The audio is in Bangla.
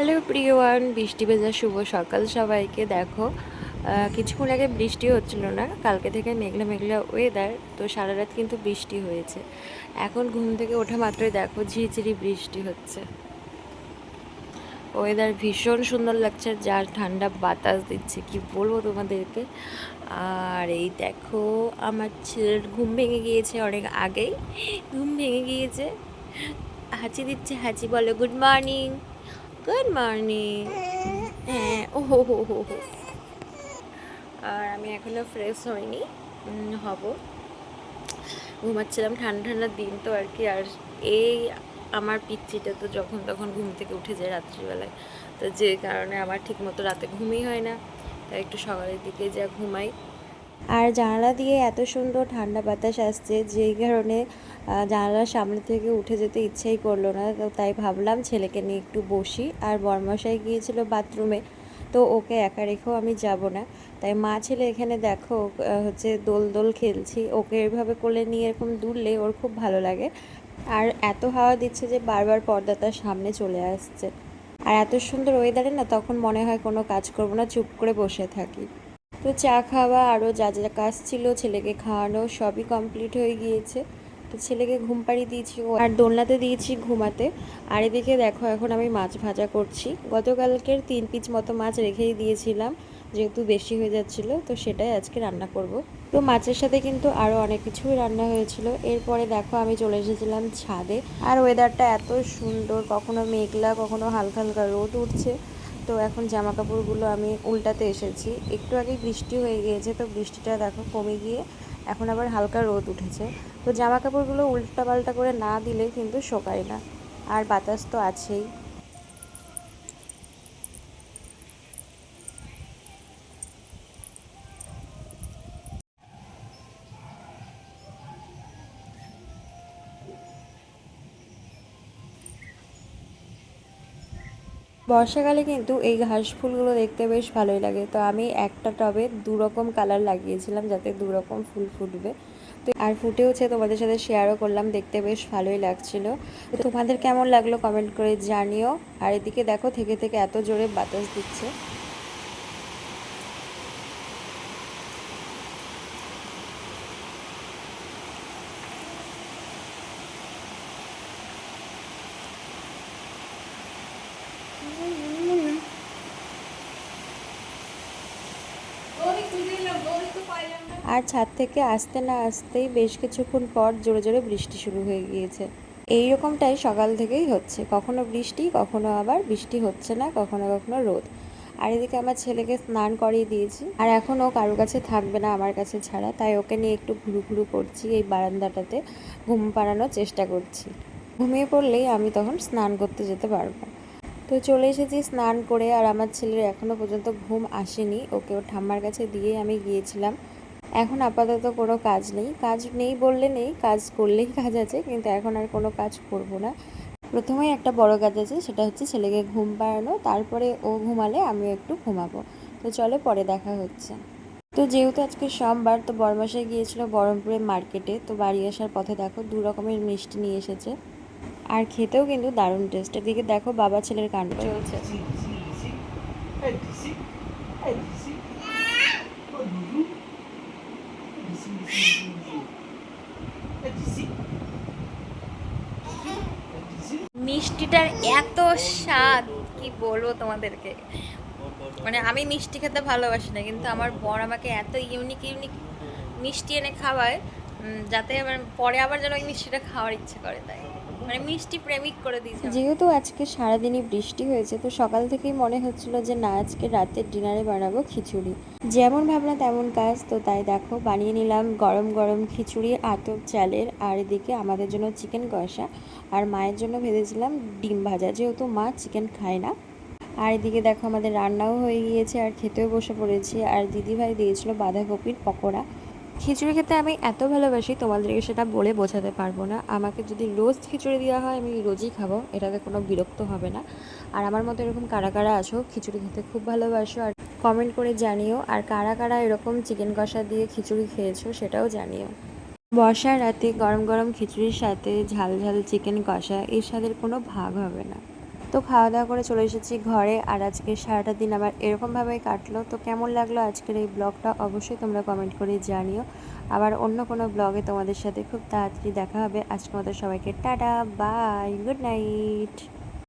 হ্যালো প্রিয়ওয়ান, বৃষ্টি ভেজা শুভ সকাল সবাইকে। দেখো কিছুক্ষণ আগে বৃষ্টি হচ্ছিল না, কালকে থেকে মেঘলা মেঘলা ওয়েদার, তো সারা রাত কিন্তু বৃষ্টি হয়েছে। এখন ঘুম থেকে ওঠা মাত্রই দেখো ঝিরিঝিরি বৃষ্টি হচ্ছে। ওয়েদার ভীষণ সুন্দর লাগছে, যার ঠান্ডা বাতাস দিচ্ছে কি বলবো তোমাদেরকে। আর এই দেখো আমার ছেলের ঘুম ভেঙে গিয়েছে অনেক আগেই, ঘুম ভেঙে গিয়েছে, হাঁচি দিচ্ছে, হাঁচি বলে গুড মর্নিং, গুড মর্নিং। হ্যাঁ, ও হো হো হো হো। আর আমি এখনও ফ্রেশ হইনি, হব। ঘুমাচ্ছিলাম, ঠান্ডা ঠান্ডা দিন তো আর কি। আর এই আমার পিচ্চিটা তো যখন তখন ঘুম থেকে উঠে যায় রাত্রিবেলায়, তো যে কারণে আমার ঠিকমতো রাতে ঘুমই হয় না, তাই একটু সকালের দিকে যা ঘুমাই। আর জানালা দিয়ে এত সুন্দর ঠান্ডা বাতাস আসছে, যেই কারণে জানালার সামনে থেকে উঠে যেতে ইচ্ছেই করলো না। তো তাই ভাবলাম ছেলেকে নিয়ে একটু বসি। আর বরমশাই গিয়েছিল বাথরুমে, তো ওকে একা রেখেও আমি যাব না, তাই মা ছেলে এখানে দেখো হচ্ছে দোল দোল খেলছি। ওকে এভাবে কোলে নিয়ে এরকম দুললে ওর খুব ভালো লাগে। আর এত হাওয়া দিচ্ছে যে বারবার পর্দা তার সামনে চলে আসছে। আর এত সুন্দর ওয়েদারে না তখন মনে হয় কোনো কাজ করবো না, চুপ করে বসে থাকি। তো চা খাওয়া আরও যা যা কাজ ছিল, ছেলেকে খাওয়ানো সবই কমপ্লিট হয়ে গিয়েছে। তো ছেলেকে ঘুম পাড়িয়ে দিয়েছি আর দোলনাতে দিয়েছি ঘুমাতে। আর এদিকে দেখো এখন আমি মাছ ভাজা করছি। গতকালকের 3 পিস মতো মাছ রেখেই দিয়েছিলাম, যেহেতু বেশি হয়ে যাচ্ছিল, তো সেটাই আজকে রান্না করব। তো মাছের সাথে কিন্তু আরও অনেক কিছুই রান্না হয়েছিল। এরপরে দেখো আমি চলে এসেছিলাম ছাদে। আর ওয়েদারটা এত সুন্দর, কখনো মেঘলা কখনো হালকা হালকা রোদ উঠছে। তো এখন জামা কাপড়গুলো আমি উল্টাতে এসেছি। একটু আগে বৃষ্টি হয়ে গিয়েছে, তো বৃষ্টিটা দেখো কমে গিয়ে এখন আবার হালকা রোদ উঠেছে। তো জামা কাপড়গুলো উল্টা পাল্টা করে না দিলে কিন্তু শোকায় না। আর বাতাস তো আছেই। বর্ষাকালে কিন্তু এই ঘাস ফুলগুলো দেখতে বেশ ভালোই লাগে। তো আমি একটা টবে 2 রকম কালার লাগিয়েছিলাম, যাতে 2 রকম ফুল ফুটবে। তো আর ফুটেওছে, তোমাদের সাথে শেয়ারও করলাম, দেখতে বেশ ভালোই লাগছিল। তো তোমাদের কেমন লাগলো কমেন্ট করে জানিও। আর এদিকে দেখো থেকে থেকে এত জোরে বাতাস দিচ্ছে। আর ছাদ থেকে আসতে না আসতেই বেশ কিছুক্ষণ পর জোরে জোরে বৃষ্টি শুরু হয়ে গিয়েছে। এই রকমটাই সকাল থেকেই হচ্ছে, কখনো বৃষ্টি কখনো আবার বৃষ্টি হচ্ছে না, কখনো কখনো রোদ। আর এদিকে আমার ছেলেকে স্নান করিয়ে দিয়েছি, আর এখন ও কারোর কাছে থাকবে না আমার কাছে ছাড়া, তাই ওকে নিয়ে একটু ঘুরু ঘুরু করছি এই বারান্দাটাতে, ঘুম পাড়ানোর চেষ্টা করছি। ঘুমিয়ে পড়লেই আমি তখন স্নান করতে যেতে পারবো। তো চলে এসেছি স্নান করে। আর আমার ছেলের এখনও পর্যন্ত ঘুম আসেনি, ওকে ওর ঠাম্মার কাছে দিয়েই আমি গিয়েছিলাম। এখন আপাতত কোনো কাজ নেই, কাজ নেই বললে নেই, কাজ করলেই কাজ আছে, কিন্তু এখন আর কোনো কাজ করব না। প্রথমেই একটা বড় কাজ আছে, সেটা হচ্ছে ছেলেকে ঘুম পাড়ানো, তারপরে ও ঘুমালে আমিও একটু ঘুমাবো। তো চলো পরে দেখা হচ্ছে। তো যেহেতু আজকে সোমবার, তো বরমাসায় গিয়েছিল বহরমপুরে মার্কেটে। তো বাড়ি আসার পথে দেখো 2 রকমের মিষ্টি নিয়ে এসেছে, আর খেতেও কিন্তু দারুণ টেস্ট। এদিকে দেখো বাবা ছেলের কাণ্ড চলছে। মিষ্টিটার এত স্বাদ, কি বলবো তোমাদেরকে। মানে আমি মিষ্টি খেতে ভালোবাসি না, কিন্তু আমার বর আমাকে এত ইউনিক ইউনিক মিষ্টি এনে খাওয়ায়, যাতে আবার পরে আবার যেন ওই মিষ্টিটা খাওয়ার ইচ্ছে করে, তাই মানে মিষ্টি প্রেমিক করে দিয়েছে। যেহেতু আজকে সারাদিনই বৃষ্টি হয়েছে, তো সকাল থেকেই মনে হচ্ছিল যে না, আজকে রাতের ডিনারে বানাবো খিচুড়ি। যেমন ভাবনা তেমন কাজ। তো তাই দেখো বানিয়ে নিলাম গরম গরম খিচুড়ি আতপ চালের। আর এদিকে আমাদের জন্য চিকেন কষা, আর মায়ের জন্য ভেজেছিলাম ডিম ভাজা, যেহেতু মা চিকেন খায় না। আর এদিকে দেখো আমাদের রান্নাও হয়ে গিয়েছে, আর খেতেও বসে পড়েছি। আর দিদিভাই দিয়েছিল বাঁধাকপির পকোড়া। খিচুড়ি খেতে আমি এত ভালোবাসি, তোমাদেরকে সেটা বলে বোঝাতে পারবো না। আমাকে যদি রোজ খিচুড়ি দেওয়া হয় আমি রোজই খাবো, এটাতে কোনো বিরক্ত হবে না। আর আমার মতো এরকম কারা কারা আছো খিচুড়ি খেতে খুব ভালোবাসো, আর কমেন্ট করে জানিও। আর কারা কারা এরকম চিকেন কষা দিয়ে খিচুড়ি খেয়েছো সেটাও জানিও। বর্ষার রাতে গরম গরম খিচুড়ির সাথে ঝাল ঝাল চিকেন কষা, এর স্বাদের কোনো ভাগ হবে না। তো তো খাওয়া দাওয়া করে চলে এসেছি ঘরে, আর আজকে সারাটা দিন আমার এরকমভাবেই কাটলো। তো কেমন লাগলো আজকের এই ব্লগটা অবশ্যই তোমরা কমেন্ট করে জানিও। আবার অন্য কোনো ব্লগে তোমাদের সাথে খুব তাড়াতাড়ি দেখা হবে। আজকের মতো সবাইকে টাটা, বাই, গুড নাইট।